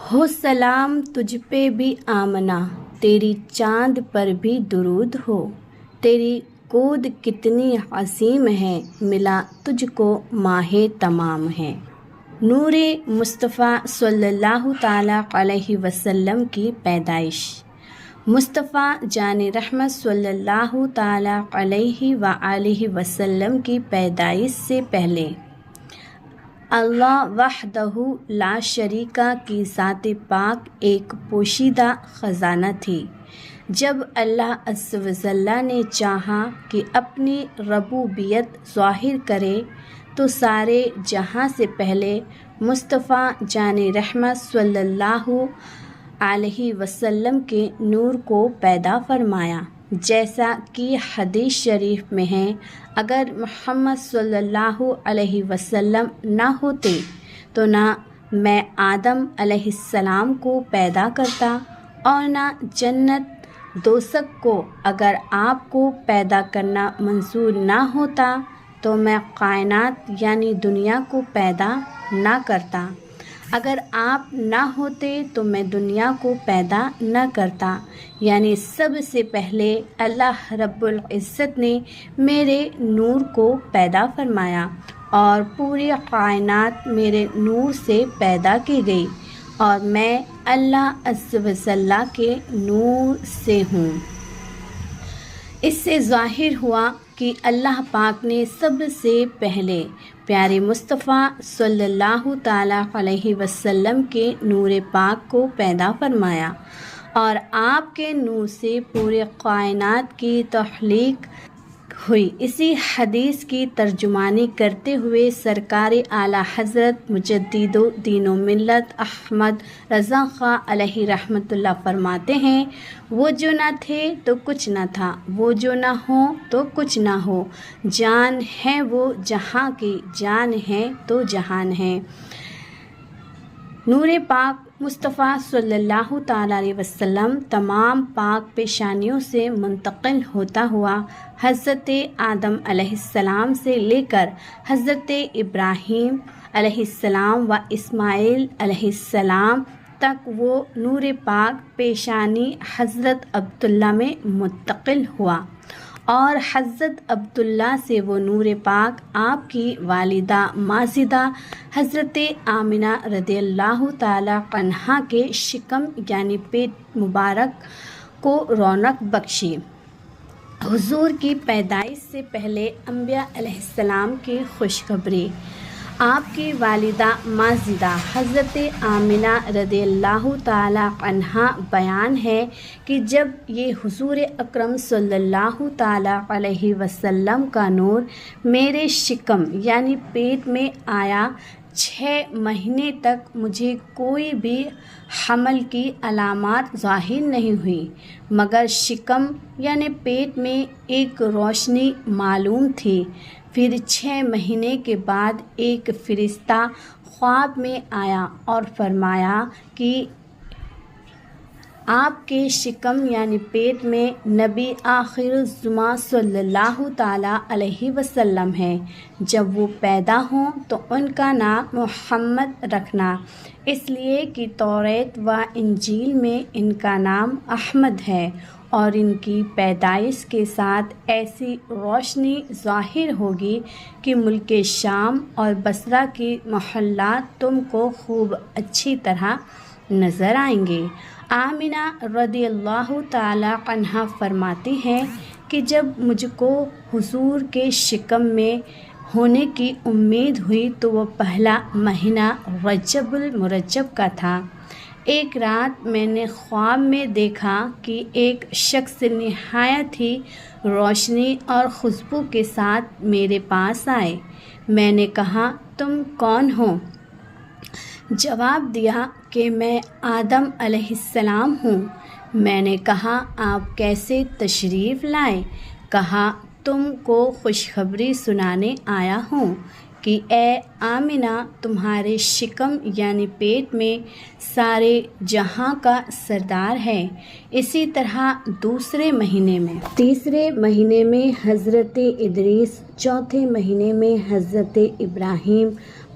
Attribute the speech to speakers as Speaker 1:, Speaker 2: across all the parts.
Speaker 1: ہو سلام تجھ پہ بھی آمنا، تیری چاند پر بھی درود ہو، تیری کود کتنی عظیم ہے، ملا تجھ کو ماہ تمام ہے۔ نور مصطفیٰ صلی اللہ تعالیٰ علیہ وسلم کی پیدائش۔ مصطفیٰ جان رحمت صلی اللہ تعالیٰ علیہ وآلہ وسلم کی پیدائش سے پہلے اللہ وحدہ لا شریکہ کی ذات پاک ایک پوشیدہ خزانہ تھی۔ جب اللہ عز و جل نے چاہا کہ اپنی ربوبیت ظاہر کرے تو سارے جہاں سے پہلے مصطفیٰ جان رحمت صلی اللہ علیہ وسلم کے نور کو پیدا فرمایا، جیسا کہ حدیث شریف میں ہے، اگر محمد صلی اللہ علیہ وسلم نہ ہوتے تو نہ میں آدم علیہ السلام کو پیدا کرتا اور نہ جنت دوزخ کو۔ اگر آپ کو پیدا کرنا منظور نہ ہوتا تو میں کائنات یعنی دنیا کو پیدا نہ کرتا، اگر آپ نہ ہوتے تو میں دنیا کو پیدا نہ کرتا۔ یعنی سب سے پہلے اللہ رب العزت نے میرے نور کو پیدا فرمایا اور پوری کائنات میرے نور سے پیدا کی گئی، اور میں اللہ عز و جل کے نور سے ہوں۔ اس سے ظاہر ہوا کہ اللہ پاک نے سب سے پہلے پیارے مصطفیٰ صلی اللہ تعالیٰ علیہ وسلم کے نور پاک کو پیدا فرمایا، اور آپ کے نور سے پورے کائنات کی تخلیق ہوئی۔ اسی حدیث کی ترجمانی کرتے ہوئے سرکار اعلیٰ حضرت مجدد دین و ملت احمد رضا خاں علیہ رحمۃ اللہ فرماتے ہیں، وہ جو نہ تھے تو کچھ نہ تھا، وہ جو نہ ہو تو کچھ نہ ہو، جان ہے وہ جہاں کی، جان ہے تو جہان ہے۔ نور پاک مصطفیٰ صلی اللہ تعالیٰ علیہ وسلم تمام پاک پیشانیوں سے منتقل ہوتا ہوا حضرت آدم علیہ السلام سے لے کر حضرت ابراہیم علیہ السلام و اسماعیل علیہ السلام تک وہ نور پاک پیشانی حضرت عبداللہ میں منتقل ہوا، اور حضرت عبداللہ سے وہ نور پاک آپ کی والدہ ماجدہ حضرت آمنہ رضی اللہ تعالیٰ عنہا کے شکم یعنی پیٹ مبارک کو رونق بخشی۔ حضور کی پیدائش سے پہلے انبیاء علیہ السلام کی خوشخبری۔ آپ کی والدہ ماجدہ حضرت آمنہ رضی اللہ تعالیٰ عنہا بیان ہے کہ جب یہ حضور اکرم صلی اللہ تعالیٰ علیہ وسلم کا نور میرے شکم یعنی پیٹ میں آیا، 6 مہینے تک مجھے کوئی بھی حمل کی علامات ظاہر نہیں ہوئی، مگر شکم یعنی پیٹ میں ایک روشنی معلوم تھی۔ پھر 6 مہینے کے بعد ایک فرشتہ خواب میں آیا اور فرمایا کہ آپ کے شکم یعنی پیٹ میں نبی آخر الزماں صلی اللہ تعالیٰ علیہ وسلم ہے، جب وہ پیدا ہوں تو ان کا نام محمد رکھنا، اس لیے کہ توریت و انجیل میں ان کا نام احمد ہے، اور ان کی پیدائش کے ساتھ ایسی روشنی ظاہر ہوگی کہ ملک شام اور بصرہ کی محلات تم کو خوب اچھی طرح نظر آئیں گے۔ آمنہ رضی اللہ تعالیٰ عنہا فرماتی ہیں کہ جب مجھ کو حضور کے شکم میں ہونے کی امید ہوئی تو وہ پہلا مہینہ رجب المرجب کا تھا۔ ایک رات میں نے خواب میں دیکھا کہ ایک شخص نہایت ہی روشنی اور خوشبو کے ساتھ میرے پاس آئے۔ میں نے کہا، تم کون ہو؟ جواب دیا کہ میں آدم علیہ السلام ہوں۔ میں نے کہا، آپ کیسے تشریف لائے؟ کہا، تم کو خوشخبری سنانے آیا ہوں کہ اے آمنہ، تمہارے شکم یعنی پیٹ میں سارے جہاں کا سردار ہے۔ اسی طرح دوسرے مہینے میں، تیسرے مہینے میں حضرت ادریس، چوتھے مہینے میں حضرت ابراہیم،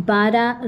Speaker 1: 12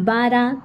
Speaker 1: 12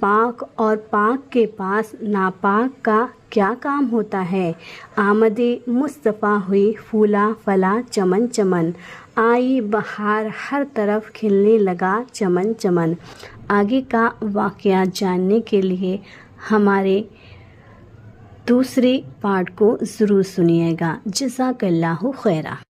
Speaker 1: پاک اور پاک کے پاس ناپاک کا کیا کام ہوتا ہے؟ آمد مصطفیٰ ہوئی پھولا پھلا چمن چمن، آئی بہار ہر طرف کھلنے لگا چمن چمن۔ آگے کا واقعہ جاننے کے لیے ہمارے دوسرے پارٹ کو ضرور سنیے گا۔ جزاک اللہ خیرہ۔